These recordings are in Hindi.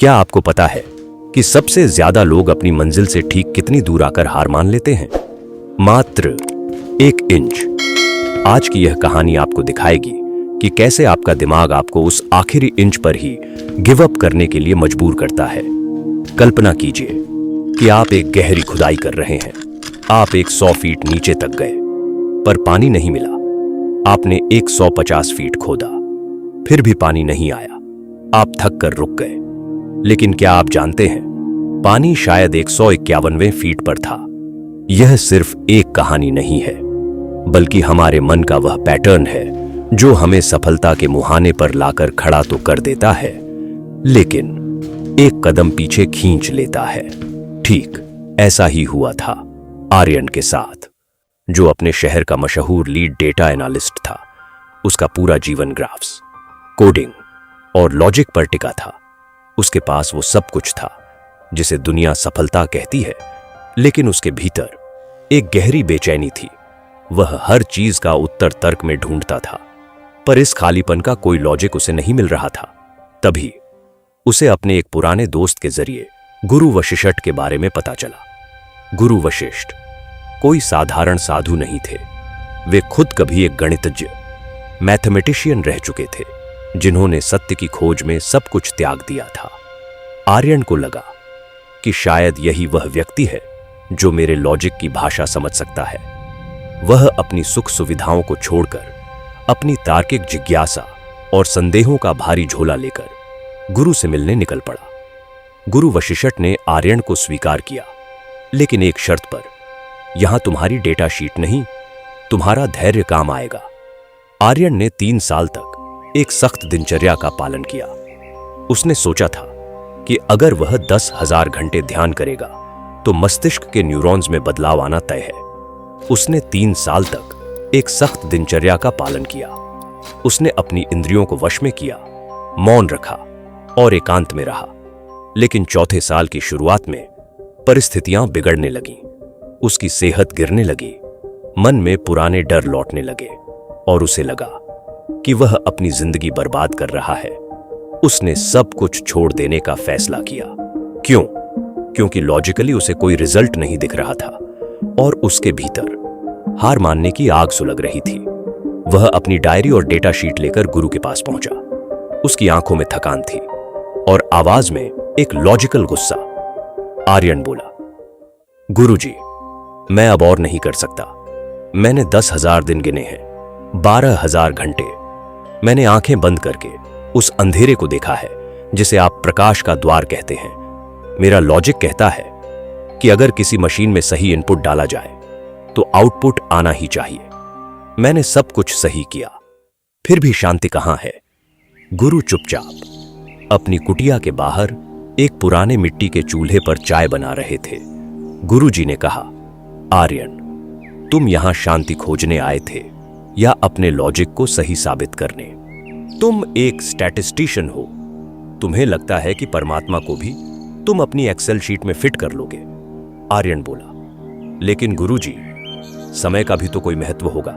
क्या आपको पता है कि सबसे ज्यादा लोग अपनी मंजिल से ठीक कितनी दूर आकर हार मान लेते हैं? मात्र 1 इंच। आज की यह कहानी आपको दिखाएगी कि कैसे आपका दिमाग आपको उस आखिरी इंच पर ही गिव अप करने के लिए मजबूर करता है। कल्पना कीजिए कि आप एक गहरी खुदाई कर रहे हैं। आप 100 फीट नीचे तक गए, पर पानी नहीं मिला। आपने 150 फीट खोदा, फिर भी पानी नहीं आया। आप थक कर रुक गए। लेकिन क्या आप जानते हैं, पानी शायद 151वें फीट पर था। यह सिर्फ एक कहानी नहीं है, बल्कि हमारे मन का वह पैटर्न है जो हमें सफलता के मुहाने पर लाकर खड़ा तो कर देता है, लेकिन एक कदम पीछे खींच लेता है। ठीक ऐसा ही हुआ था आर्यन के साथ, जो अपने शहर का मशहूर लीड डेटा एनालिस्ट था। उसका पूरा जीवन ग्राफ्स, कोडिंग और लॉजिक पर टिका था। उसके पास वो सब कुछ था जिसे दुनिया सफलता कहती है, लेकिन उसके भीतर एक गहरी बेचैनी थी। वह हर चीज का उत्तर तर्क में ढूंढता था, पर इस खालीपन का कोई लॉजिक उसे नहीं मिल रहा था। तभी उसे अपने एक पुराने दोस्त के जरिए गुरु वशिष्ठ के बारे में पता चला। गुरु वशिष्ठ कोई साधारण साधु नहीं थे। वे खुद कभी एक गणितज्ञ, मैथमेटिशियन रह चुके थे, जिन्होंने सत्य की खोज में सब कुछ त्याग दिया था। आर्यन को लगा कि शायद यही वह व्यक्ति है जो मेरे लॉजिक की भाषा समझ सकता है। वह अपनी सुख सुविधाओं को छोड़कर, अपनी तार्किक जिज्ञासा और संदेहों का भारी झोला लेकर गुरु से मिलने निकल पड़ा। गुरु वशिष्ठ ने आर्यन को स्वीकार किया, लेकिन एक शर्त पर। यहां तुम्हारी डेटा शीट नहीं, तुम्हारा धैर्य काम आएगा। आर्यन ने 3 साल तक एक सख्त दिनचर्या का पालन किया। उसने सोचा था कि अगर वह 10,000 घंटे ध्यान करेगा तो मस्तिष्क के न्यूरॉन्स में बदलाव आना तय है। उसने 3 साल तक एक सख्त दिनचर्या का पालन किया। उसने अपनी इंद्रियों को वश में किया, मौन रखा और एकांत में रहा। लेकिन चौथे साल की शुरुआत में परिस्थितियां बिगड़ने लगीं। उसकी सेहत गिरने लगी, मन में पुराने डर लौटने लगे और उसे लगा कि वह अपनी जिंदगी बर्बाद कर रहा है। उसने सब कुछ छोड़ देने का फैसला किया। क्यों? क्योंकि लॉजिकली उसे कोई रिजल्ट नहीं दिख रहा था और उसके भीतर हार मानने की आग सुलग रही थी। वह अपनी डायरी और डेटा शीट लेकर गुरु के पास पहुंचा। उसकी आंखों में थकान थी और आवाज में एक लॉजिकल गुस्सा। आर्यन बोला, गुरुजी, मैं अब और नहीं कर सकता। मैंने 10,000 दिन गिने हैं, 12,000 घंटे। मैंने आंखें बंद करके उस अंधेरे को देखा है जिसे आप प्रकाश का द्वार कहते हैं। मेरा लॉजिक कहता है कि अगर किसी मशीन में सही इनपुट डाला जाए तो आउटपुट आना ही चाहिए। मैंने सब कुछ सही किया, फिर भी शांति कहां है? गुरु चुपचाप अपनी कुटिया के बाहर एक पुराने मिट्टी के चूल्हे पर चाय बना रहे थे। गुरुजी ने कहा, आर्यन, तुम यहां शांति खोजने आए थे या अपने लॉजिक को सही साबित करने? तुम एक स्टैटिस्टिशियन हो। तुम्हें लगता है कि परमात्मा को भी तुम अपनी एक्सेल शीट में फिट कर लोगे। आर्यन बोला, लेकिन गुरुजी, समय का भी तो कोई महत्व होगा।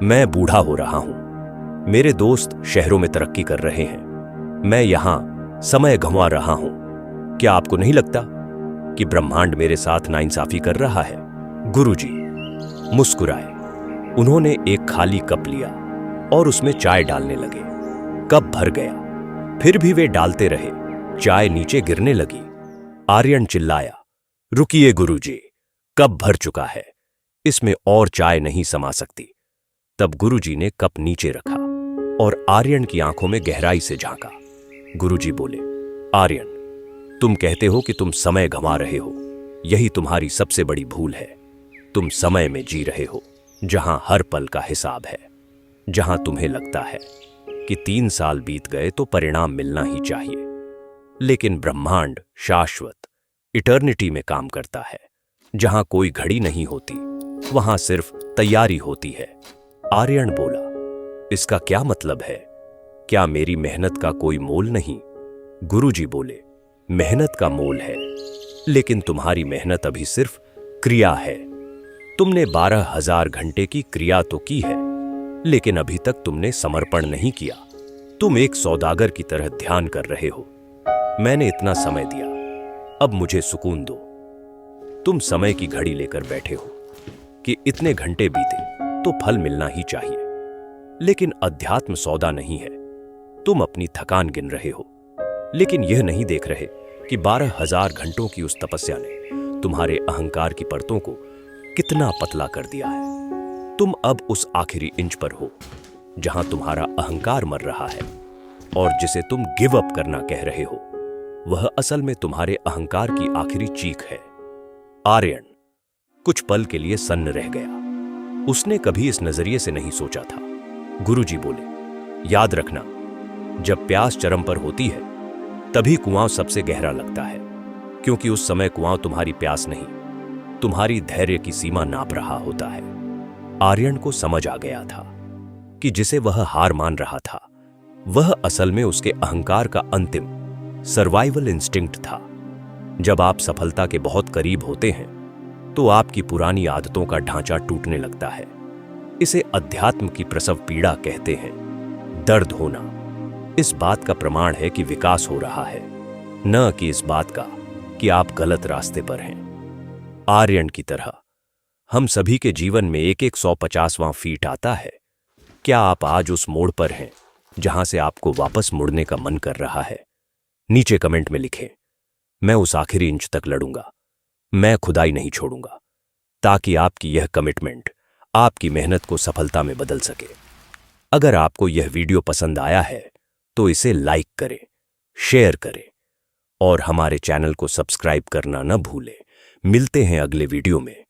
मैं बूढ़ा हो रहा हूं, मेरे दोस्त शहरों में तरक्की कर रहे हैं, मैं यहां समय गंवा रहा हूं। क्या आपको नहीं लगता कि ब्रह्मांड मेरे साथ नाइंसाफी कर रहा है? गुरुजी मुस्कुराए। उन्होंने एक खाली कप लिया और उसमें चाय डालने लगे। कप भर गया, फिर भी वे डालते रहे। चाय नीचे गिरने लगी। आर्यन चिल्लाया, रुकिए गुरुजी, कप भर चुका है, इसमें और चाय नहीं समा सकती। तब गुरुजी ने कप नीचे रखा और आर्यन की आंखों में गहराई से झांका। गुरुजी बोले, आर्यन, तुम कहते हो कि तुम समय गंवा रहे हो। यही तुम्हारी सबसे बड़ी भूल है। तुम समय में जी रहे हो जहां हर पल का हिसाब है, जहां तुम्हें लगता है कि 3 साल बीत गए तो परिणाम मिलना ही चाहिए। लेकिन ब्रह्मांड शाश्वत, इटर्निटी में काम करता है। जहां कोई घड़ी नहीं होती, वहां सिर्फ तैयारी होती है। आर्यन बोला, इसका क्या मतलब है? क्या मेरी मेहनत का कोई मोल नहीं? गुरुजी बोले, मेहनत का मोल है, लेकिन तुम्हारी मेहनत अभी सिर्फ क्रिया है। तुमने 12,000 घंटे की क्रिया तो की है, लेकिन अभी तक तुमने समर्पण नहीं किया। तुम एक सौदागर की तरह ध्यान कर रहे हो। मैंने इतना समय दिया, अब मुझे सुकून दो। तुम समय की घड़ी लेकर बैठे हो कि इतने घंटे बीते तो फल मिलना ही चाहिए, लेकिन अध्यात्म सौदा नहीं है। तुम अपनी थकान गिन रहे हो, लेकिन यह नहीं देख रहे कि 12,000 घंटों की उस तपस्या ने तुम्हारे अहंकार की परतों को कितना पतला कर दिया है। तुम अब उस आखिरी इंच पर हो जहां तुम्हारा अहंकार मर रहा है, और जिसे तुम गिव अप करना कह रहे हो वह असल में तुम्हारे अहंकार की आखिरी चीख है। आर्यन कुछ पल के लिए सन्न रह गया। उसने कभी इस नजरिए से नहीं सोचा था। गुरुजी बोले, याद रखना, जब प्यास चरम पर होती है तभी कुआं सबसे गहरा लगता है, क्योंकि उस समय कुआं तुम्हारी प्यास नहीं, तुम्हारी धैर्य की सीमा नाप रहा होता है। आर्यन को समझ आ गया था कि जिसे वह हार मान रहा था वह असल में उसके अहंकार का अंतिम सर्वाइवल इंस्टिंक्ट था। जब आप सफलता के बहुत करीब होते हैं तो आपकी पुरानी आदतों का ढांचा टूटने लगता है। इसे अध्यात्म की प्रसव पीड़ा कहते हैं। दर्द होना इस बात का प्रमाण है कि विकास हो रहा है, न कि इस बात का कि आप गलत रास्ते पर हैं। आर्यन की तरह हम सभी के जीवन में एक 150वां फीट आता है। क्या आप आज उस मोड़ पर हैं जहां से आपको वापस मुड़ने का मन कर रहा है? नीचे कमेंट में लिखें, मैं उस आखिरी इंच तक लड़ूंगा, मैं खुदाई नहीं छोड़ूंगा, ताकि आपकी यह कमिटमेंट आपकी मेहनत को सफलता में बदल सके। अगर आपको यह वीडियो पसंद आया है तो इसे लाइक करें, शेयर करें और हमारे चैनल को सब्सक्राइब करना न भूलें। मिलते हैं अगले वीडियो में।